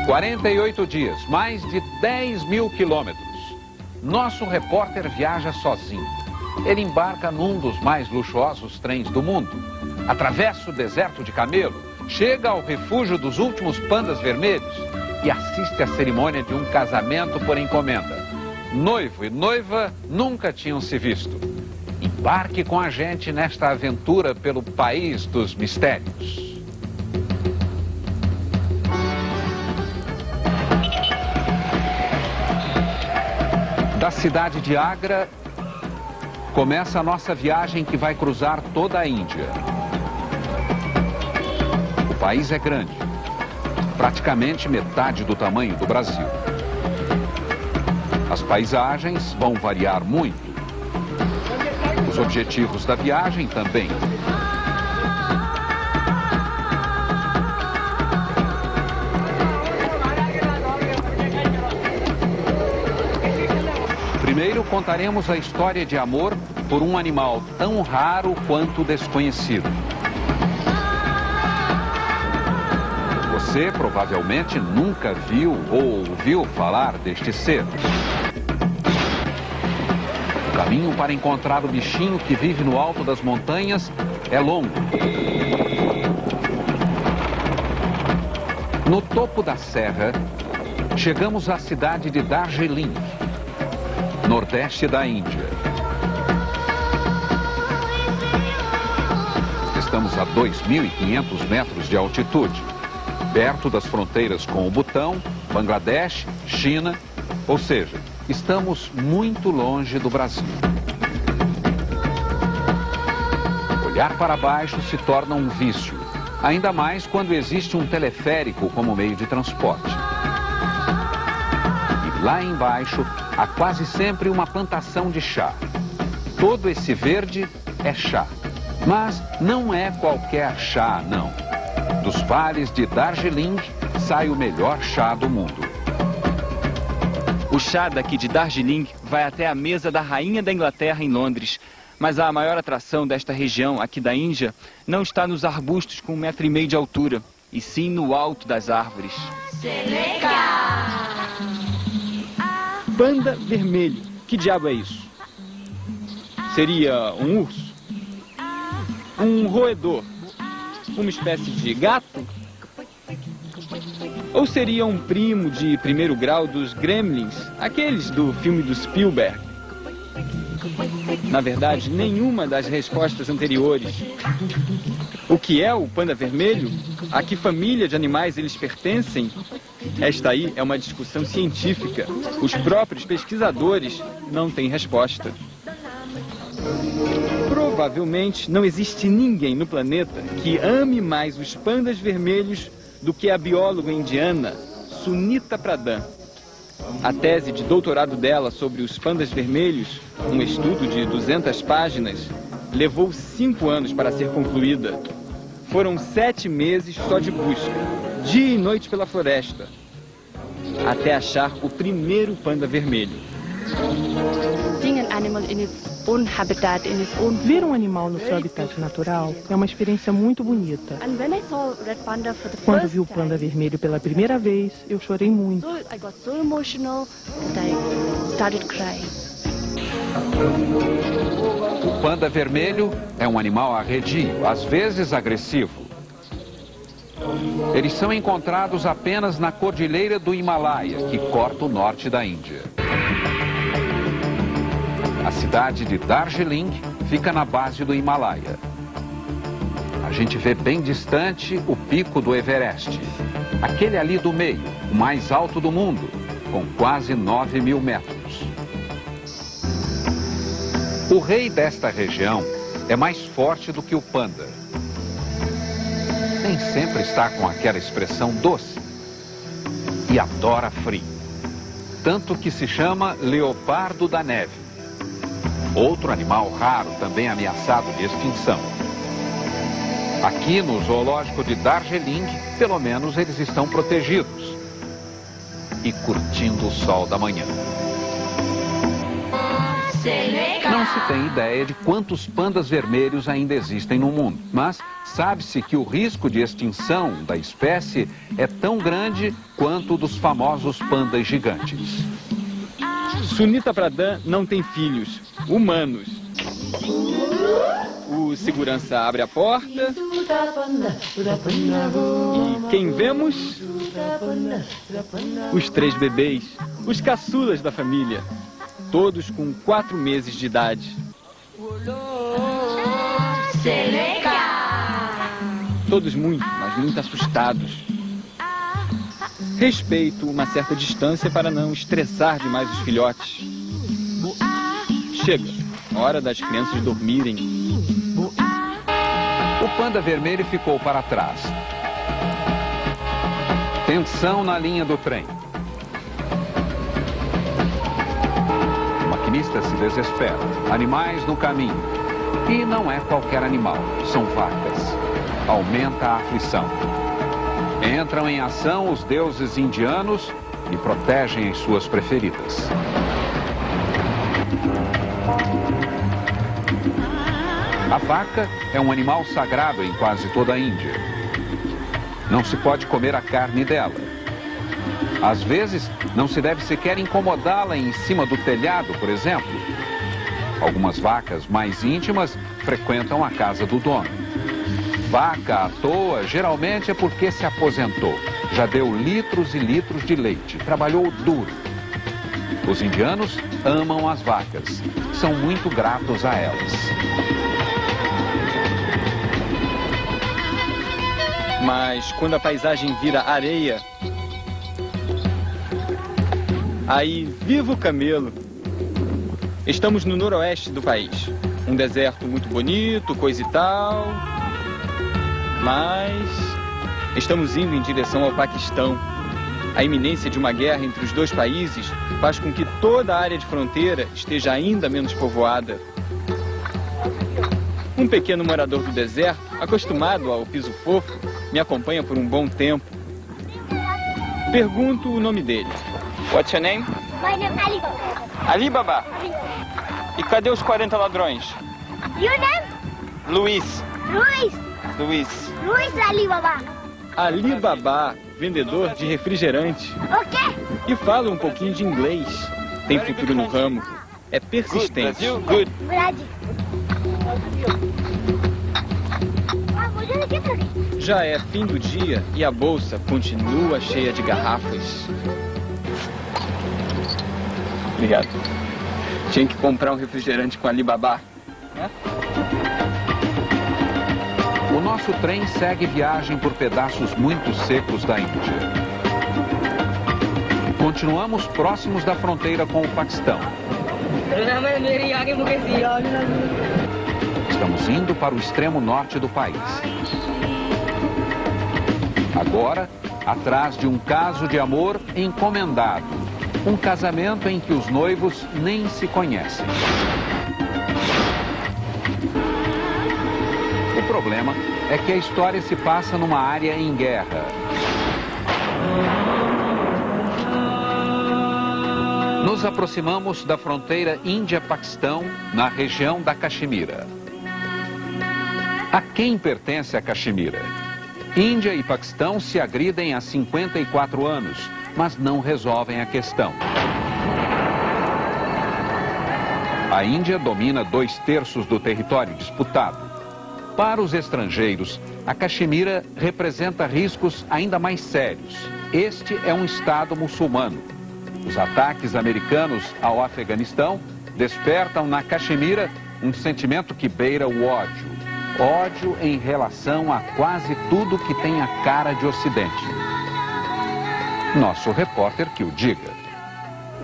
48 dias, mais de 10 mil quilômetros. Nosso repórter viaja sozinho. Ele embarca num dos mais luxuosos trens do mundo. Atravessa o deserto de Camelo, chega ao refúgio dos últimos pandas vermelhos e assiste à cerimônia de um casamento por encomenda. Noivo e noiva nunca tinham se visto. Embarque com a gente nesta aventura pelo país dos mistérios. Da cidade de Agra, começa a nossa viagem que vai cruzar toda a Índia. O país é grande, praticamente metade do tamanho do Brasil. As paisagens vão variar muito. Os objetivos da viagem também. Primeiro contaremos a história de amor por um animal tão raro quanto desconhecido. Você provavelmente nunca viu ou ouviu falar deste ser. O caminho para encontrar o bichinho que vive no alto das montanhas é longo. No topo da serra, chegamos à cidade de Darjeeling, nordeste da Índia. Estamos a 2.500 metros de altitude, perto das fronteiras com o Butão, Bangladesh, China, ou seja, estamos muito longe do Brasil. Olhar para baixo se torna um vício, ainda mais quando existe um teleférico como meio de transporte. E lá embaixo há quase sempre uma plantação de chá. Todo esse verde é chá, mas não é qualquer chá, não. Dos vales de Darjeeling sai o melhor chá do mundo. O chá daqui de Darjeeling vai até a mesa da rainha da Inglaterra em Londres. Mas a maior atração desta região aqui da Índia não está nos arbustos com 1,5 metro de altura, e sim no alto das árvores. Panda vermelho. Que diabo é isso? Seria um urso? Um roedor? Uma espécie de gato? Ou seria um primo de primeiro grau dos Gremlins, aqueles do filme do Spielberg? Na verdade, nenhuma das respostas anteriores. O que é o panda vermelho? A que família de animais eles pertencem? Esta aí é uma discussão científica. Os próprios pesquisadores não têm resposta. Provavelmente não existe ninguém no planeta que ame mais os pandas vermelhos do que a bióloga indiana Sunita Pradhan. A tese de doutorado dela sobre os pandas vermelhos, um estudo de 200 páginas, levou 5 anos para ser concluída. Foram 7 meses só de busca, dia e noite pela floresta, até achar o primeiro panda vermelho. Ver um animal no seu habitat natural é uma experiência muito bonita. Quando vi o panda vermelho pela primeira vez, eu chorei muito. O panda vermelho é um animal arredio, às vezes agressivo. Eles são encontrados apenas na cordilheira do Himalaia, que corta o norte da Índia. A cidade de Darjeeling fica na base do Himalaia. A gente vê bem distante o pico do Everest, aquele ali do meio, o mais alto do mundo, com quase 9.000 metros. O rei desta região é mais forte do que o panda. Nem sempre está com aquela expressão doce e adora frio. Tanto que se chama leopardo da neve. Outro animal raro, também ameaçado de extinção. Aqui no zoológico de Darjeeling, pelo menos eles estão protegidos e curtindo o sol da manhã. Não se tem ideia de quantos pandas vermelhos ainda existem no mundo, mas sabe-se que o risco de extinção da espécie é tão grande quanto o dos famosos pandas gigantes. Sunita Pradhan não tem filhos humanos. O segurança abre a porta e quem vemos? Os 3 bebês, os caçulas da família, todos com 4 meses de idade. Todos muito, mas muito assustados. Respeito uma certa distância para não estressar demais os filhotes. Chega, hora das crianças dormirem. O panda vermelho ficou para trás. Tensão na linha do trem. O maquinista se desespera. Animais no caminho. E não é qualquer animal, são vacas. Aumenta a aflição. Entram em ação os deuses indianos e protegem as suas preferidas. A vaca é um animal sagrado em quase toda a Índia. Não se pode comer a carne dela. Às vezes, não se deve sequer incomodá-la em cima do telhado, por exemplo. Algumas vacas mais íntimas frequentam a casa do dono. Vaca à toa geralmente é porque se aposentou. Já deu litros e litros de leite, trabalhou duro. Os indianos amam as vacas, são muito gratos a elas. Mas quando a paisagem vira areia, aí viva o camelo. Estamos no noroeste do país. Um deserto muito bonito, coisa e tal. Mas estamos indo em direção ao Paquistão. A iminência de uma guerra entre os 2 países faz com que toda a área de fronteira esteja ainda menos povoada. Um pequeno morador do deserto, acostumado ao piso fofo, me acompanha por um bom tempo. Pergunto o nome dele. What's your name? My name is Ali Baba. Ali Baba. E cadê os 40 ladrões? Your name? Luiz. Luiz Ali Baba. Ali Baba, vendedor de refrigerante. Ok. E fala um pouquinho de inglês. Tem futuro no ramo. É persistente. Brasil. Já é fim do dia e a bolsa continua cheia de garrafas. Obrigado. Tinha que comprar um refrigerante com Ali Baba. O nosso trem segue viagem por pedaços muito secos da Índia. Continuamos próximos da fronteira com o Paquistão. Estamos indo para o extremo norte do país. Agora, atrás de um caso de amor encomendado. Um casamento em que os noivos nem se conhecem. O problema é que a história se passa numa área em guerra. Nos aproximamos da fronteira Índia-Paquistão, na região da Caxemira. A quem pertence a Caxemira? Índia e Paquistão se agridem há 54 anos, mas não resolvem a questão. A Índia domina 2/3 do território disputado. Para os estrangeiros, a Caxemira representa riscos ainda mais sérios. Este é um estado muçulmano. Os ataques americanos ao Afeganistão despertam na Caxemira um sentimento que beira o ódio. Ódio em relação a quase tudo que tem a cara de Ocidente. Nosso repórter que o diga.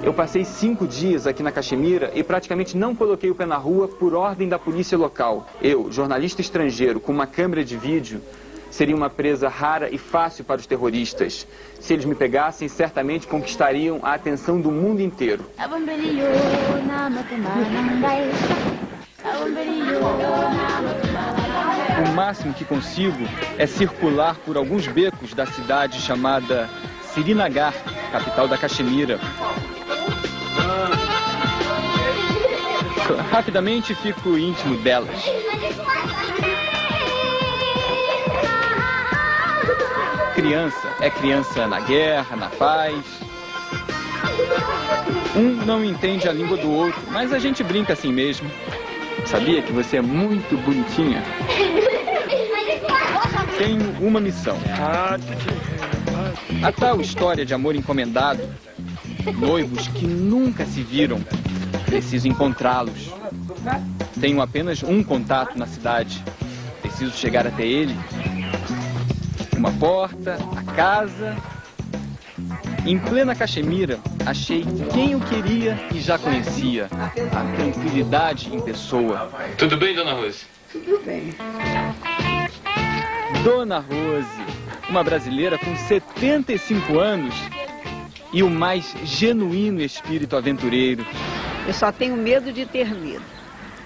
Eu passei 5 dias aqui na Caxemira e praticamente não coloquei o pé na rua por ordem da polícia local. Eu, jornalista estrangeiro com uma câmera de vídeo, seria uma presa rara e fácil para os terroristas. Se eles me pegassem, certamente conquistariam a atenção do mundo inteiro. O máximo que consigo é circular por alguns becos da cidade chamada Srinagar, capital da Caxemira. Rapidamente fico íntimo delas. Criança é criança na guerra, na paz. Um não entende a língua do outro, mas a gente brinca assim mesmo. Sabia que você é muito bonitinha? Tenho uma missão. A tal história de amor encomendado. Noivos que nunca se viram. Preciso encontrá-los. Tenho apenas um contato na cidade. Preciso chegar até ele. Uma porta, a casa. Em plena Caxemira, achei quem eu queria e já conhecia. A tranquilidade em pessoa. Tudo bem, Dona Rose? Tudo bem. Dona Rose, uma brasileira com 75 anos e o mais genuíno espírito aventureiro. Eu só tenho medo de ter medo.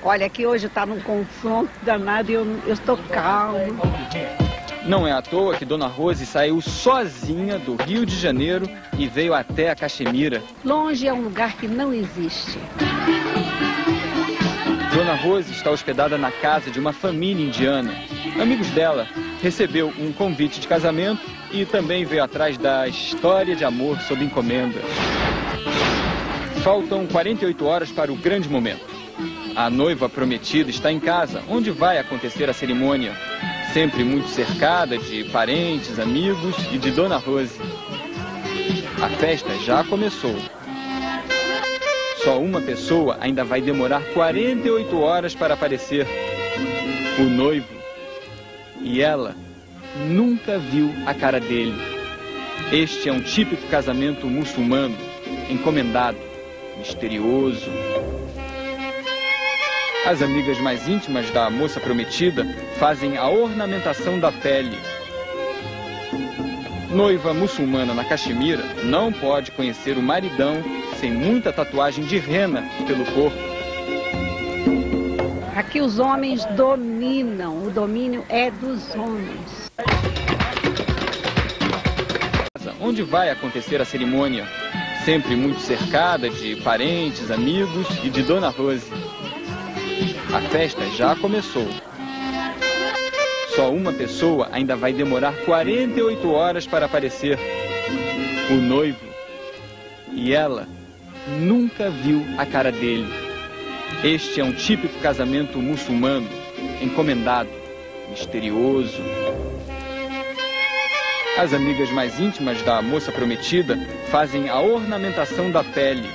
Olha, aqui hoje está num confronto danado e eu estou calmo. Não é à toa que Dona Rose saiu sozinha do Rio de Janeiro e veio até a Caxemira. Longe é um lugar que não existe. Dona Rose está hospedada na casa de uma família indiana. Amigos dela, recebeu um convite de casamento e também veio atrás da história de amor sob encomenda. Faltam 48 horas para o grande momento. A noiva prometida está em casa, onde vai acontecer a cerimônia. Sempre muito cercada de parentes, amigos e de Dona Rose. A festa já começou. Só uma pessoa ainda vai demorar 48 horas para aparecer. O noivo. E ela nunca viu a cara dele. Este é um típico casamento muçulmano, encomendado, misterioso. As amigas mais íntimas da moça prometida fazem a ornamentação da pele. Noiva muçulmana na Caxemira não pode conhecer o maridão sem muita tatuagem de rena pelo corpo. Aqui os homens dominam, o domínio é dos homens. Onde vai acontecer a cerimônia? Sempre muito cercada de parentes, amigos e de Dona Rose. A festa já começou. Só uma pessoa ainda vai demorar 48 horas para aparecer. O noivo. E ela nunca viu a cara dele. Este é um típico casamento muçulmano, encomendado, misterioso. As amigas mais íntimas da moça prometida fazem a ornamentação da pele.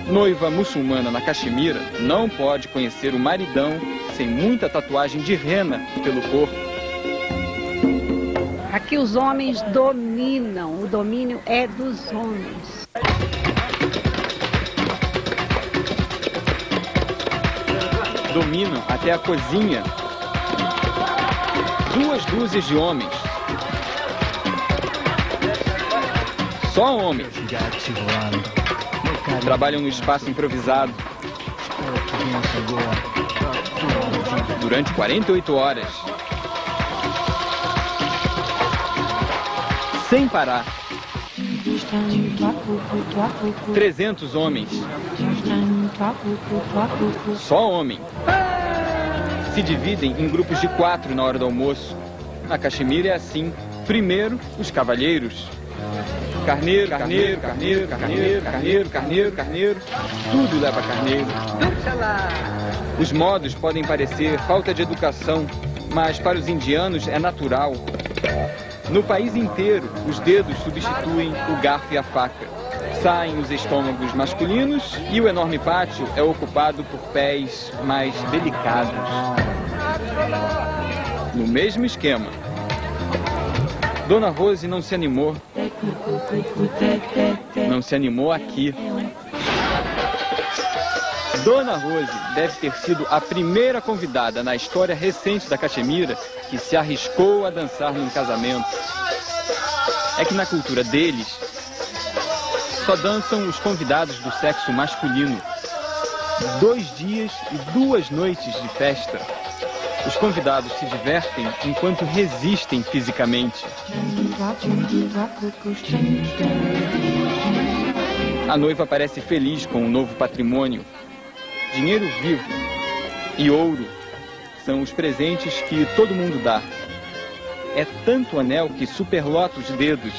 Noiva muçulmana na Caxemira não pode conhecer o maridão sem muita tatuagem de rena pelo corpo. Aqui os homens dominam, o domínio é dos homens. Dominam até a cozinha. 2 dúzias de homens. Só homens. Trabalham no espaço improvisado. Durante 48 horas. Sem parar. 300 homens. Só homem. Se dividem em grupos de 4 na hora do almoço. Na Caxemira é assim. Primeiro, os cavalheiros. Carneiro, carneiro, carneiro, carneiro, carneiro, carneiro, carneiro. Tudo leva carneiro. Os modos podem parecer falta de educação, mas para os indianos é natural. No país inteiro, os dedos substituem o garfo e a faca. Saem os estômagos masculinos e o enorme pátio é ocupado por pés mais delicados. No mesmo esquema. Dona Rose não se animou. Não se animou aqui. Dona Rose deve ter sido a primeira convidada na história recente da Caxemira que se arriscou a dançar num casamento. É que na cultura deles, só dançam os convidados do sexo masculino. 2 dias e 2 noites de festa. Os convidados se divertem enquanto resistem fisicamente. A noiva parece feliz com o novo patrimônio. dinheiro vivo e ouro são os presentes que todo mundo dá. É tanto anel que superlota os dedos.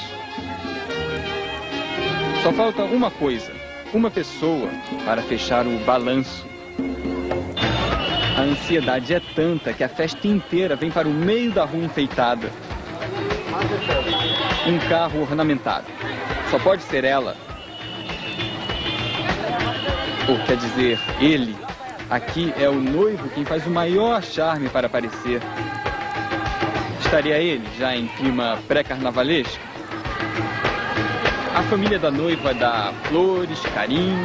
Só falta uma coisa, uma pessoa para fechar o balanço. A ansiedade é tanta que a festa inteira vem para o meio da rua enfeitada. Um carro ornamentado. Só pode ser ela. Ou quer dizer, ele. Aqui é o noivo quem faz o maior charme para aparecer. Estaria ele já em clima pré-carnavalesco? A família da noiva dá flores, carinho.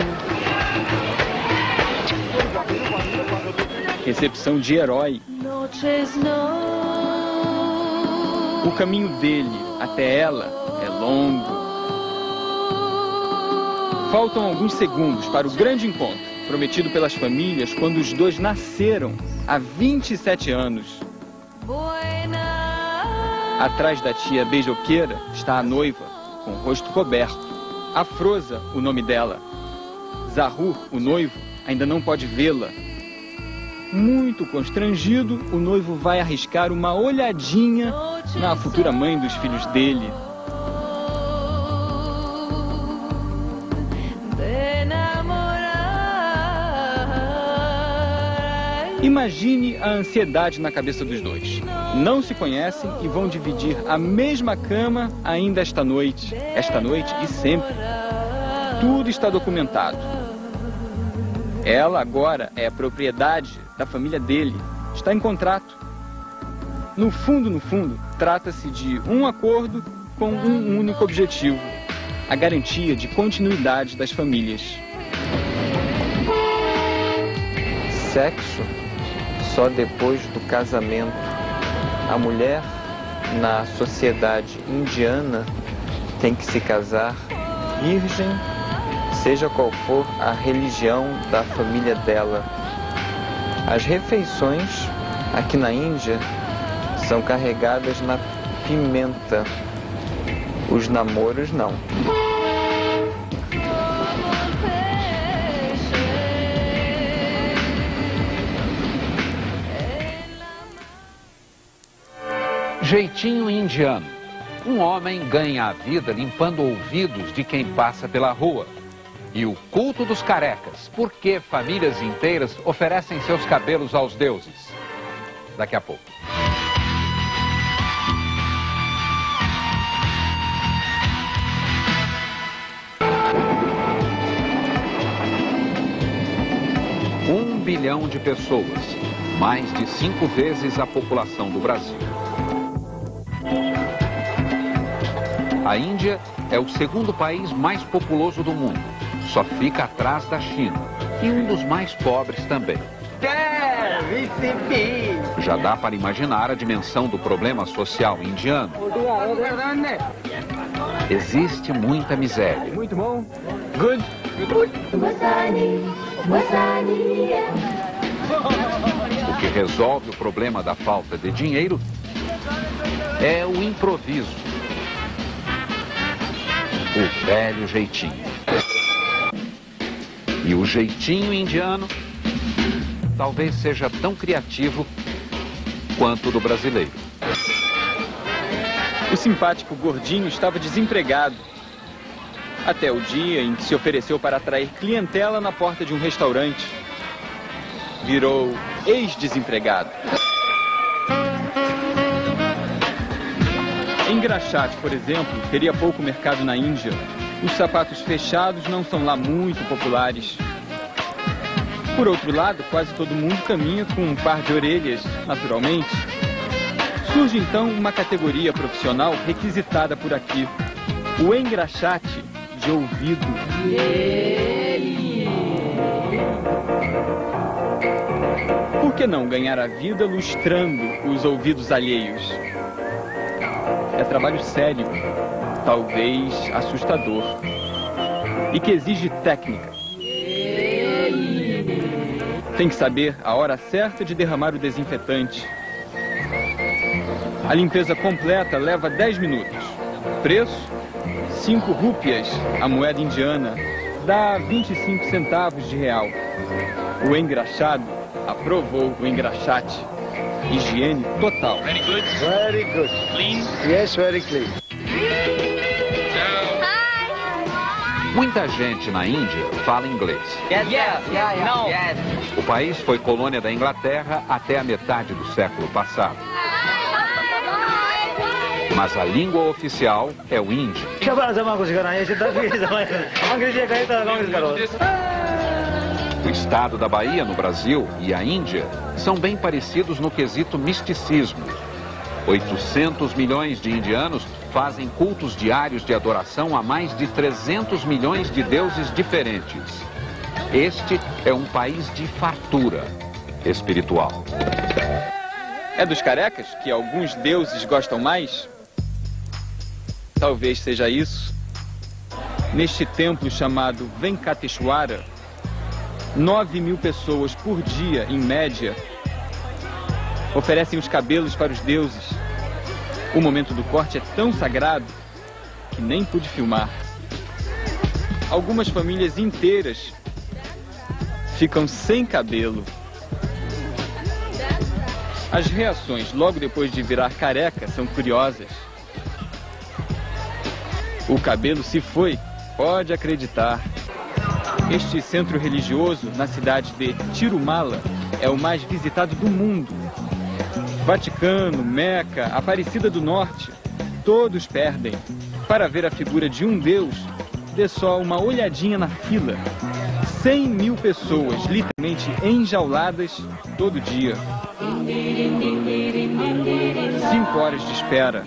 Recepção de herói. O caminho dele até ela é longo. Faltam alguns segundos para o grande encontro, prometido pelas famílias quando os dois nasceram há 27 anos. Atrás da tia beijoqueira está a noiva, com o rosto coberto. Afrosa, o nome dela. Zahu, o noivo, ainda não pode vê-la. Muito constrangido, o noivo vai arriscar uma olhadinha na futura mãe dos filhos dele. Imagine a ansiedade na cabeça dos dois. Não se conhecem e vão dividir a mesma cama ainda esta noite e sempre. Tudo está documentado. Ela agora é propriedade da família dele. Está em contrato. No fundo, trata-se de um acordo com um único objetivo: a garantia de continuidade das famílias. Sexo só depois do casamento. A mulher, na sociedade indiana, tem que se casar virgem, seja qual for a religião da família dela. As refeições, aqui na Índia, são carregadas na pimenta. Os namoros, não. Jeitinho indiano. Um homem ganha a vida limpando ouvidos de quem passa pela rua. E o culto dos carecas. Por que famílias inteiras oferecem seus cabelos aos deuses? Daqui a pouco. Um bilhão de pessoas, mais de 5 vezes a população do Brasil. A Índia é o segundo país mais populoso do mundo. Só fica atrás da China. E um dos mais pobres também. Já dá para imaginar a dimensão do problema social indiano. Existe muita miséria. Muito bom. Good. O que resolve o problema da falta de dinheiro é o improviso. O velho jeitinho. E o jeitinho indiano talvez seja tão criativo quanto o do brasileiro. O simpático gordinho estava desempregado. Até o dia em que se ofereceu para atrair clientela na porta de um restaurante. Virou ex-desempregado. Engraxate, por exemplo, teria pouco mercado na Índia. Os sapatos fechados não são lá muito populares. Por outro lado, quase todo mundo caminha com um par de orelhas, naturalmente. Surge então uma categoria profissional requisitada por aqui: o engraxate de ouvido. Por que não ganhar a vida lustrando os ouvidos alheios? É trabalho sério, talvez assustador, e que exige técnica. Tem que saber a hora certa de derramar o desinfetante. A limpeza completa leva 10 minutos. Preço: 5 rúpias, a moeda indiana, dá 25 centavos de real. O engraxado aprovou o engraxate. Higiene total. Very good. Very good. Clean. Yes, very clean. Muita gente na Índia fala inglês. O país foi colônia da Inglaterra até a metade do século passado. Mas a língua oficial é o hindi. O estado da Bahia, no Brasil, e a Índia são bem parecidos no quesito misticismo. 800 milhões de indianos fazem cultos diários de adoração a mais de 300 milhões de deuses diferentes. Este é um país de fartura espiritual. É dos carecas que alguns deuses gostam mais? Talvez seja isso. Neste templo chamado Venkateshwara, 9.000 pessoas por dia, em média, oferecem os cabelos para os deuses. O momento do corte é tão sagrado que nem pude filmar. Algumas famílias inteiras ficam sem cabelo. As reações logo depois de virar careca são curiosas. O cabelo se foi, pode acreditar. Este centro religioso, na cidade de Tirumala, é o mais visitado do mundo. Vaticano, Meca, Aparecida do Norte, todos perdem. Para ver a figura de um deus, dê só uma olhadinha na fila. 100.000 pessoas, literalmente enjauladas, todo dia. 5 horas de espera.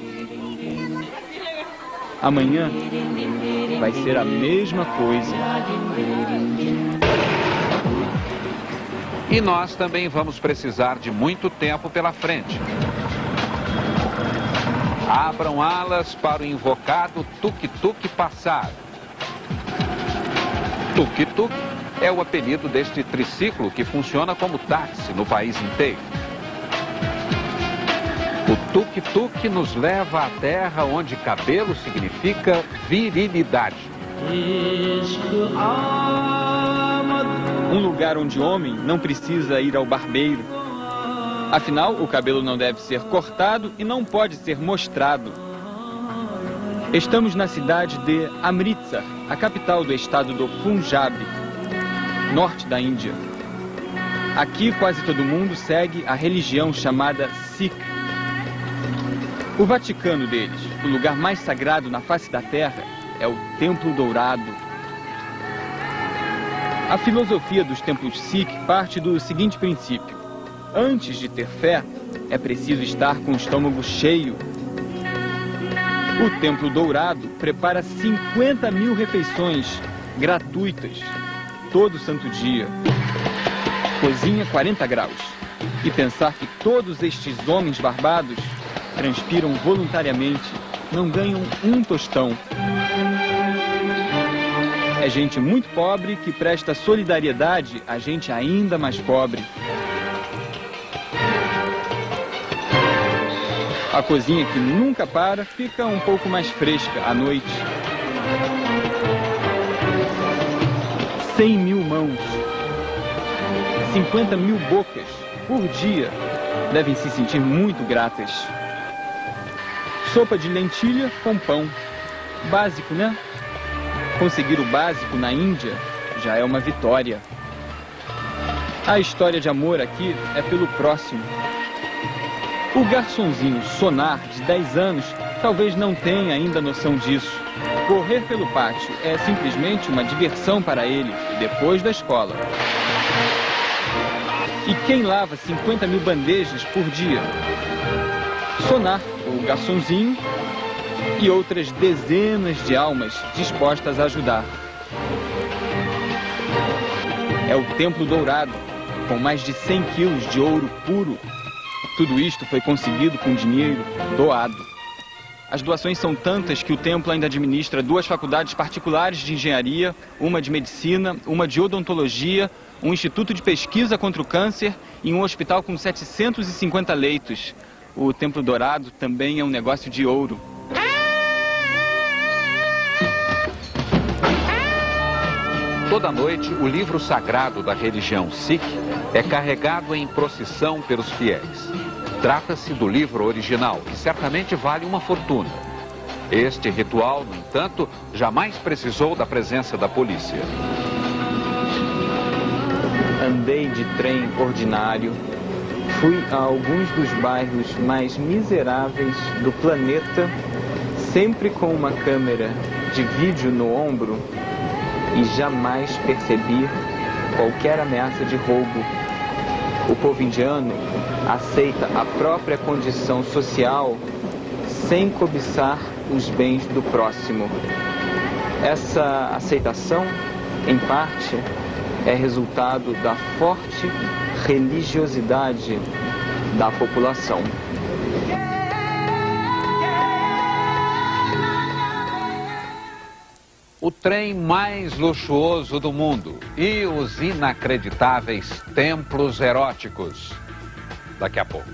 Amanhã vai ser a mesma coisa. E nós também vamos precisar de muito tempo pela frente. Abram alas para o invocado tuk-tuk passar. Tuk-tuk é o apelido deste triciclo que funciona como táxi no país inteiro. O tuk-tuk nos leva à terra onde cabelo significa virilidade. Um lugar onde o homem não precisa ir ao barbeiro. Afinal, o cabelo não deve ser cortado e não pode ser mostrado. Estamos na cidade de Amritsar, a capital do estado do Punjab, norte da Índia. Aqui quase todo mundo segue a religião chamada Sikh. O Vaticano deles, o lugar mais sagrado na face da terra, é o Templo Dourado. A filosofia dos templos Sikh parte do seguinte princípio: antes de ter fé, é preciso estar com o estômago cheio. O Templo Dourado prepara 50.000 refeições gratuitas, todo santo dia. Cozinha 40 graus. E pensar que todos estes homens barbados transpiram voluntariamente, não ganham um tostão. É gente muito pobre que presta solidariedade a gente ainda mais pobre. A cozinha, que nunca para, fica um pouco mais fresca à noite. 100.000 mãos, 50.000 bocas por dia devem se sentir muito gratas. Sopa de lentilha com pão. Básico, né? Conseguir o básico na Índia já é uma vitória. A história de amor aqui é pelo próximo. O garçonzinho Sonar, de 10 anos, talvez não tenha ainda noção disso. Correr pelo pátio é simplesmente uma diversão para ele, depois da escola. E quem lava 50.000 bandejas por dia? Sonar, o garçonzinho, e outras dezenas de almas dispostas a ajudar. É o Templo Dourado, com mais de 100 quilos de ouro puro. Tudo isto foi conseguido com dinheiro doado. As doações são tantas que o templo ainda administra 2 faculdades particulares de engenharia, uma de medicina, uma de odontologia, um instituto de pesquisa contra o câncer e um hospital com 750 leitos. O Templo Dourado também é um negócio de ouro. Toda noite, o livro sagrado da religião Sikh é carregado em procissão pelos fiéis. Trata-se do livro original, que certamente vale uma fortuna. Este ritual, no entanto, jamais precisou da presença da polícia. Andei de trem ordinário, fui a alguns dos bairros mais miseráveis do planeta, sempre com uma câmera de vídeo no ombro, e jamais percebi qualquer ameaça de roubo. O povo indiano aceita a própria condição social sem cobiçar os bens do próximo. Essa aceitação, em parte, é resultado da forte religiosidade da população. O trem mais luxuoso do mundo e os inacreditáveis templos eróticos. Daqui a pouco.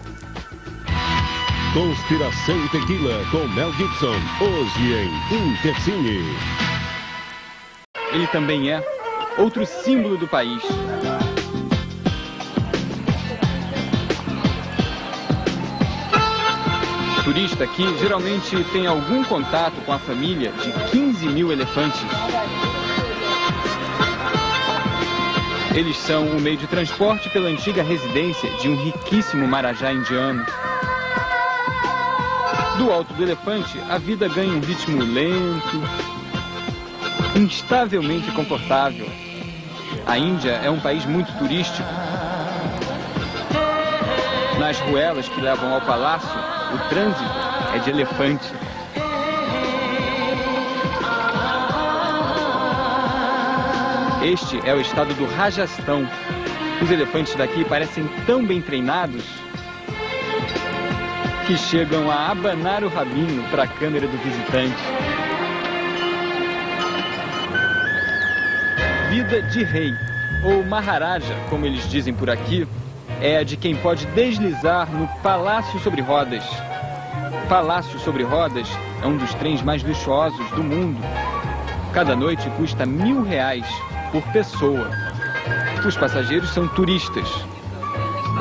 Conspiração Tequila com Mel Gibson, hoje em Intercine. Ele também é outro símbolo do país. O turista aqui geralmente tem algum contato com a família de 15 mil elefantes. Eles são o meio de transporte pela antiga residência de um riquíssimo marajá indiano. Do alto do elefante, a vida ganha um ritmo lento, instavelmente confortável. A Índia é um país muito turístico. Nas ruelas que levam ao palácio, o trânsito é de elefante. Este é o estado do Rajastão. Os elefantes daqui parecem tão bem treinados que chegam a abanar o rabinho para a câmera do visitante. Vida de rei, ou Maharaja, como eles dizem por aqui, é a de quem pode deslizar no Palácio sobre Rodas. Palácio sobre Rodas é um dos trens mais luxuosos do mundo. Cada noite custa R$1.000 por pessoa. Os passageiros são turistas.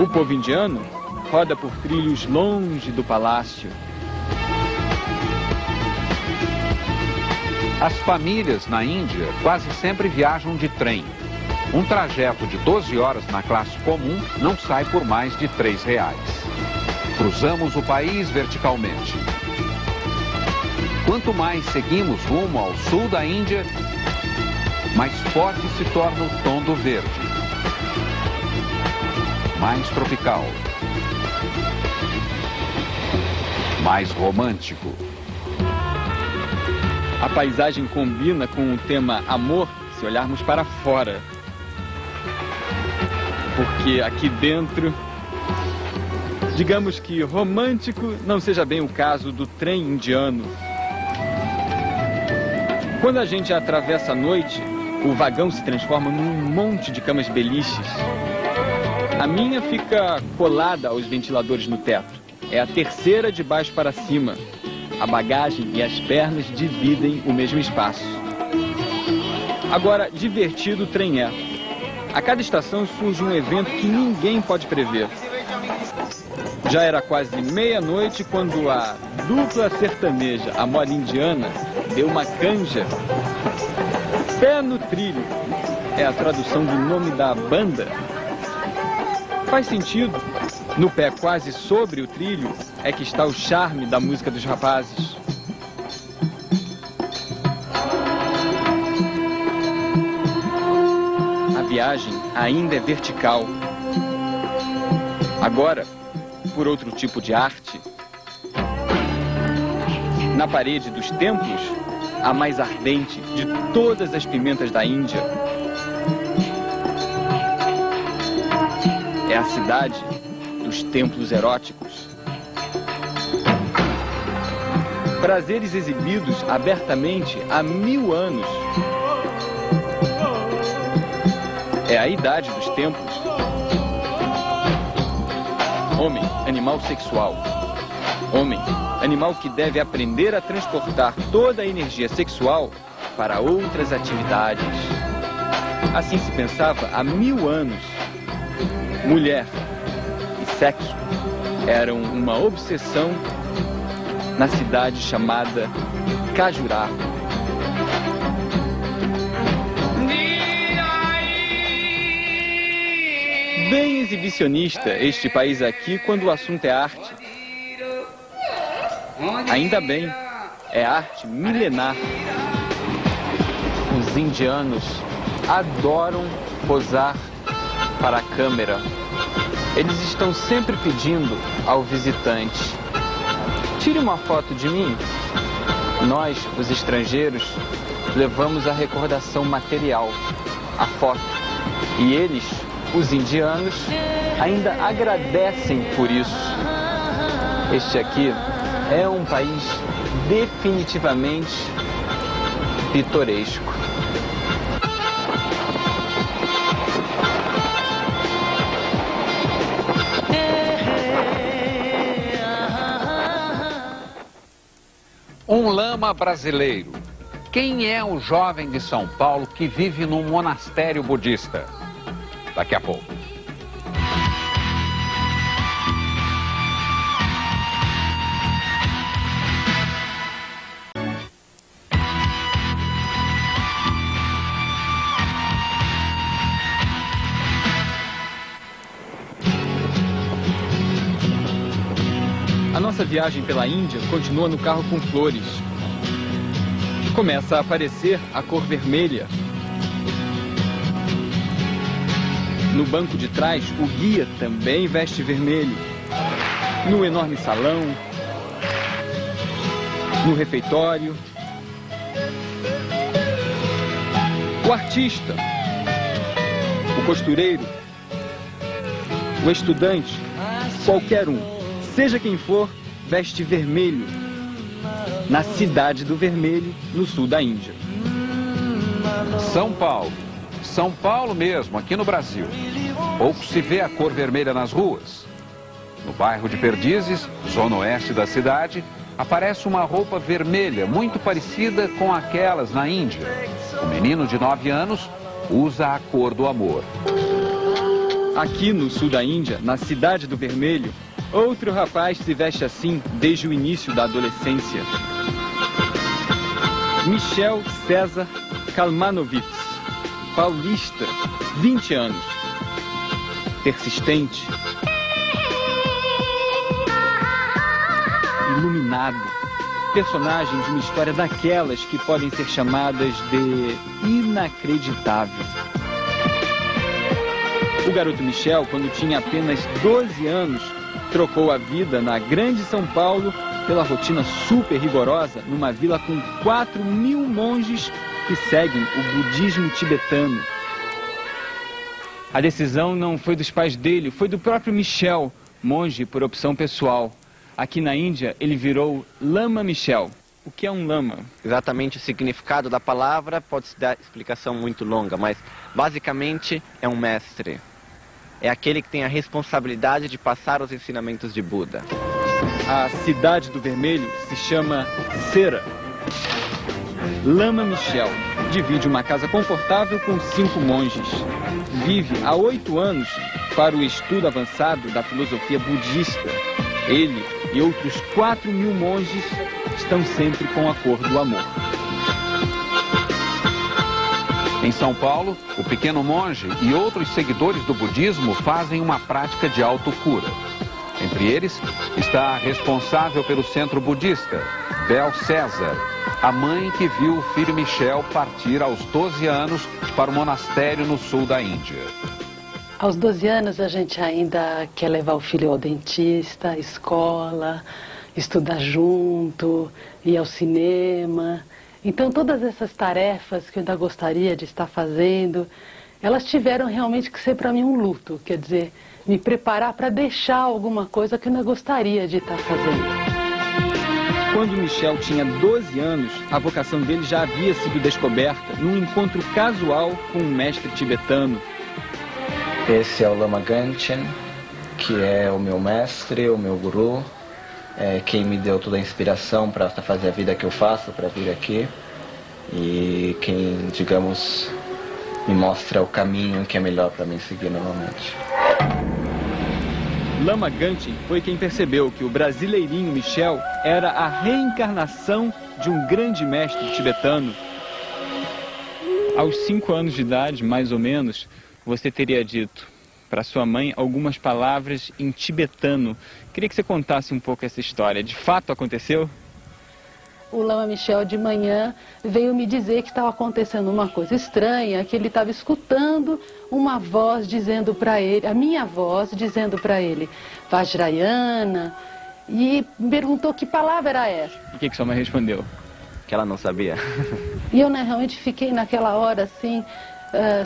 O povo indiano roda por trilhos longe do palácio. As famílias na Índia quase sempre viajam de trem. Um trajeto de 12 horas na classe comum não sai por mais de R$3. Cruzamos o país verticalmente. Quanto mais seguimos rumo ao sul da Índia, mais forte se torna o tom do verde. Mais tropical. Mais romântico. A paisagem combina com o tema amor se olharmos para fora. Porque aqui dentro, digamos que romântico não seja bem o caso do trem indiano. Quando a gente atravessa a noite, o vagão se transforma num monte de camas beliches. A minha fica colada aos ventiladores no teto. É a terceira de baixo para cima. A bagagem e as pernas dividem o mesmo espaço. Agora, divertido o trem é. A cada estação surge um evento que ninguém pode prever. Já era quase meia-noite quando a dupla sertaneja, a moda indiana, deu uma canja. Pé no trilho é a tradução do nome da banda. Faz sentido. No pé quase sobre o trilho é que está o charme da música dos rapazes. A viagem ainda é vertical. Agora, por outro tipo de arte. Na parede dos templos, a mais ardente de todas as pimentas da Índia. É a cidade dos templos eróticos. Prazeres exibidos abertamente há 1000 anos. É a idade dos templos. Homem, animal sexual. Homem, animal que deve aprender a transportar toda a energia sexual para outras atividades. Assim se pensava há 1000 anos. Mulher e sexo eram uma obsessão na cidade chamada Khajuraho. Bem exibicionista este país aqui quando o assunto é arte. Ainda bem, é arte milenar. Os indianos adoram posar para a câmera. Eles estão sempre pedindo ao visitante: tire uma foto de mim. Nós, os estrangeiros, levamos a recordação material, a foto. E eles, os indianos, ainda agradecem por isso. Este aqui é um país definitivamente pitoresco. Um lama brasileiro. Quem é o jovem de São Paulo que vive num monastério budista? Daqui a pouco. A nossa viagem pela Índia continua no carro com flores. Começa a aparecer a cor vermelha. No banco de trás, o guia também veste vermelho. No enorme salão, no refeitório, o artista, o costureiro, o estudante, qualquer um, seja quem for, veste vermelho. Na cidade do vermelho, no sul da Índia. São Paulo. São Paulo mesmo, aqui no Brasil. Pouco se vê a cor vermelha nas ruas. No bairro de Perdizes, zona oeste da cidade, aparece uma roupa vermelha muito parecida com aquelas na Índia. O menino de 9 anos usa a cor do amor. Aqui no sul da Índia, na cidade do vermelho, outro rapaz se veste assim desde o início da adolescência. Michel César Kalmanovitz, paulista, 20 anos. Persistente. Iluminado. Personagem de uma história daquelas que podem ser chamadas de inacreditável. O garoto Michel, quando tinha apenas 12 anos, trocou a vida na grande São Paulo pela rotina super rigorosa numa vila com 4.000 monges que seguem o budismo tibetano. A decisão não foi dos pais dele, foi do próprio Michel, monge por opção pessoal. Aqui na Índia, ele virou Lama Michel. O que é um lama? Exatamente o significado da palavra pode se dar explicação muito longa, mas basicamente é um mestre. É aquele que tem a responsabilidade de passar os ensinamentos de Buda. A cidade do vermelho se chama Cera. Lama Michel divide uma casa confortável com 5 monges. Vive há 8 anos para o estudo avançado da filosofia budista. Ele e outros 4.000 monges estão sempre com a cor do amor. Em São Paulo, o pequeno monge e outros seguidores do budismo fazem uma prática de autocura. Entre eles está a responsável pelo centro budista, Bel César, a mãe que viu o filho Michel partir aos 12 anos para o monastério no sul da Índia. Aos 12 anos a gente ainda quer levar o filho ao dentista, à escola, estudar junto, ir ao cinema. Então todas essas tarefas que eu ainda gostaria de estar fazendo, elas tiveram realmente que ser para mim um luto, quer dizer, me preparar para deixar alguma coisa que eu ainda gostaria de estar fazendo. Quando Michel tinha 12 anos, a vocação dele já havia sido descoberta num encontro casual com um mestre tibetano. Esse é o Lama Gangchen, que é o meu mestre, o meu guru, quem me deu toda a inspiração para fazer a vida que eu faço, para vir aqui. E quem, digamos, me mostra o caminho que é melhor para mim seguir normalmente. Lama Gangchen foi quem percebeu que o brasileirinho Michel era a reencarnação de um grande mestre tibetano. Aos 5 anos de idade, mais ou menos, você teria dito para sua mãe algumas palavras em tibetano. Queria que você contasse um pouco essa história. De fato aconteceu? O Lama Michel de manhã veio me dizer que estava acontecendo uma coisa estranha, que ele estava escutando uma voz dizendo para ele, a minha voz dizendo para ele, Vajrayana, e perguntou que palavra era essa. E o que sua mãe respondeu? Que ela não sabia. E eu, né, realmente fiquei naquela hora assim,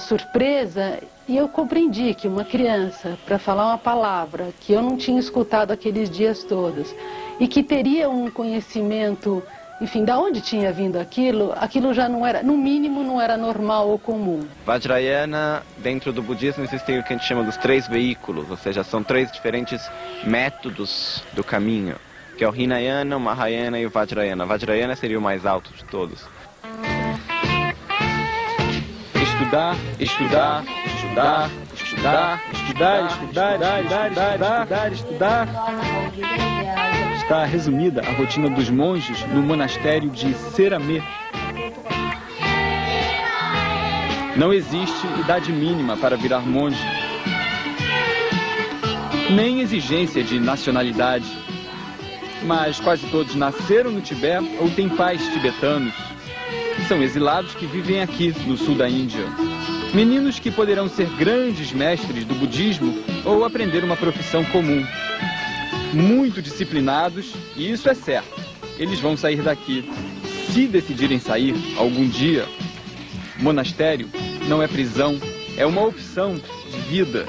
surpresa, e eu compreendi que uma criança, para falar uma palavra que eu não tinha escutado aqueles dias todos, e que teria um conhecimento, enfim, da onde tinha vindo aquilo já não era, no mínimo, não era normal ou comum. Vajrayana, dentro do budismo, existem o que a gente chama dos 3 veículos, ou seja, são 3 diferentes métodos do caminho, que é o Hinayana, o Mahayana e o Vajrayana. Vajrayana seria o mais alto de todos. Estudar, estudar, estudar, estudar, estudar, estudar, estudar, estudar. Está resumida a rotina dos monges no monastério de Seramé. Não existe idade mínima para virar monge, nem exigência de nacionalidade. Mas quase todos nasceram no Tibete ou têm pais tibetanos. São exilados que vivem aqui, no sul da Índia. Meninos que poderão ser grandes mestres do budismo ou aprender uma profissão comum. Muito disciplinados, e isso é certo. Eles vão sair daqui. Se decidirem sair algum dia, monastério não é prisão, é uma opção de vida.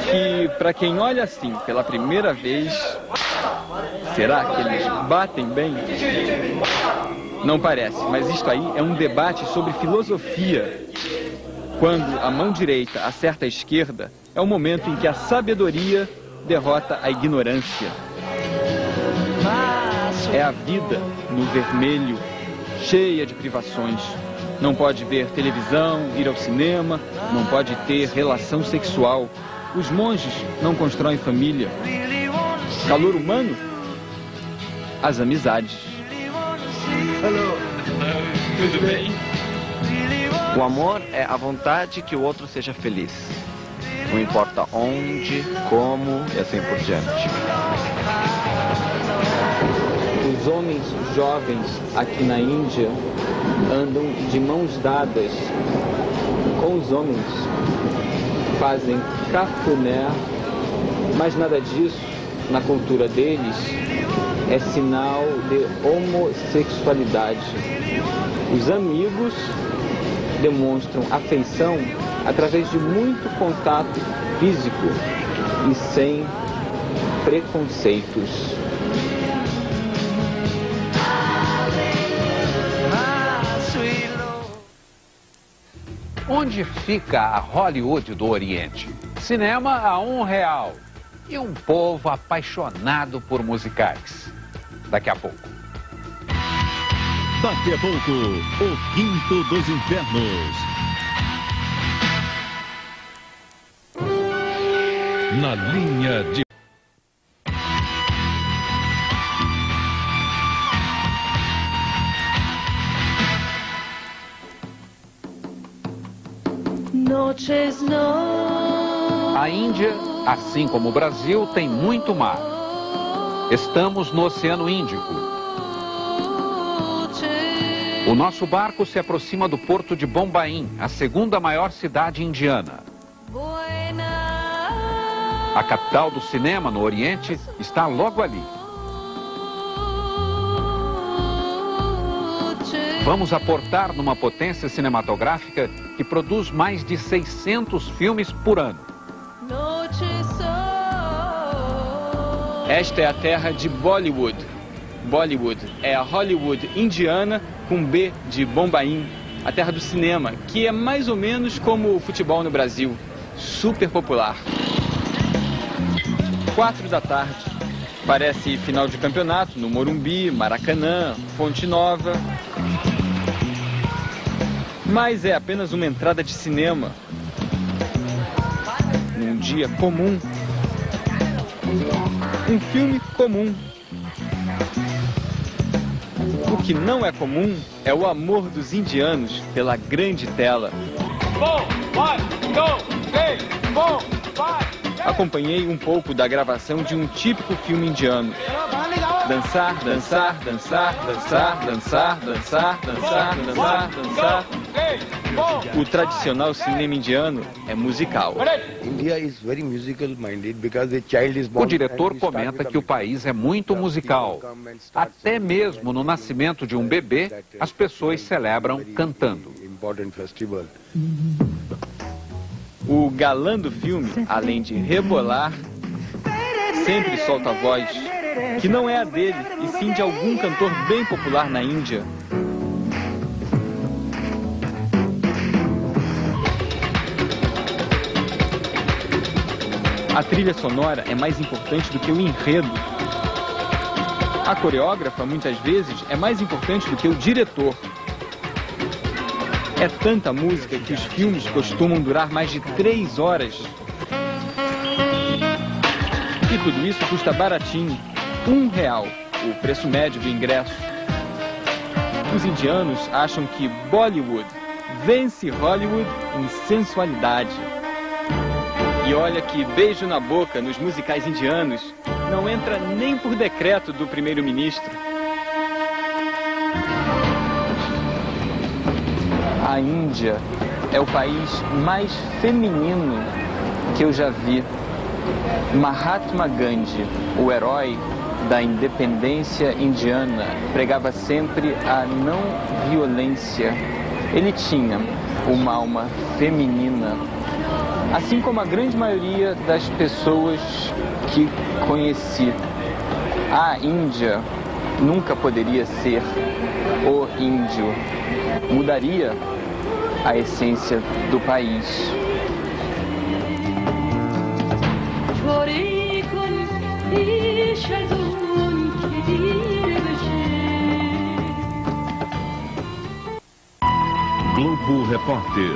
Que, para quem olha assim pela primeira vez, será que eles batem bem? Não parece, mas isto aí é um debate sobre filosofia. Quando a mão direita acerta a esquerda, é o momento em que a sabedoria derrota a ignorância. É a vida no vermelho, cheia de privações. Não pode ver televisão, ir ao cinema, não pode ter relação sexual. Os monges não constroem família. Calor humano? As amizades. Tudo bem? O amor é a vontade que o outro seja feliz. Não importa onde, como e assim por diante. Os homens jovens aqui na Índia andam de mãos dadas com os homens. Fazem cafuné, mas nada disso, na cultura deles, é sinal de homossexualidade. Os amigos demonstram afeição através de muito contato físico e sem preconceitos. Onde fica a Hollywood do Oriente? Cinema a R$1 e um povo apaixonado por musicais. Daqui a pouco. Daqui a pouco, o Quinto dos Infernos. Na linha de... A Índia, assim como o Brasil, tem muito mar. Estamos no Oceano Índico. O nosso barco se aproxima do porto de Bombaim, a segunda maior cidade indiana. A capital do cinema no Oriente está logo ali. Vamos aportar numa potência cinematográfica que produz mais de 600 filmes por ano. Esta é a terra de Bollywood. Bollywood é a Hollywood indiana com B de Bombaim, a terra do cinema, que é mais ou menos como o futebol no Brasil, super popular. 4 da tarde, parece final de campeonato no Morumbi, Maracanã, Fonte Nova. Mas é apenas uma entrada de cinema. Num dia comum. Um filme comum. O que não é comum é o amor dos indianos pela grande tela. Acompanhei um pouco da gravação de um típico filme indiano. Dançar, dançar, dançar, dançar, dançar, dançar, dançar, dançar, dançar. O tradicional cinema indiano é musical. O diretor comenta que o país é muito musical. Até mesmo no nascimento de um bebê, as pessoas celebram cantando. O galã do filme, além de rebolar, sempre solta a voz, que não é a dele, e sim de algum cantor bem popular na Índia. A trilha sonora é mais importante do que o enredo. A coreógrafa, muitas vezes, é mais importante do que o diretor. É tanta música que os filmes costumam durar mais de 3 horas. E tudo isso custa baratinho, R$1, o preço médio do ingresso. Os indianos acham que Bollywood vence Hollywood em sensualidade. E olha que beijo na boca nos musicais indianos não entra nem por decreto do primeiro-ministro. A Índia é o país mais feminino que eu já vi. Mahatma Gandhi, o herói da independência indiana, pregava sempre a não violência. Ele tinha uma alma feminina, assim como a grande maioria das pessoas que conheci. A Índia nunca poderia ser o índio. Mudaria a essência do país. Globo Repórter.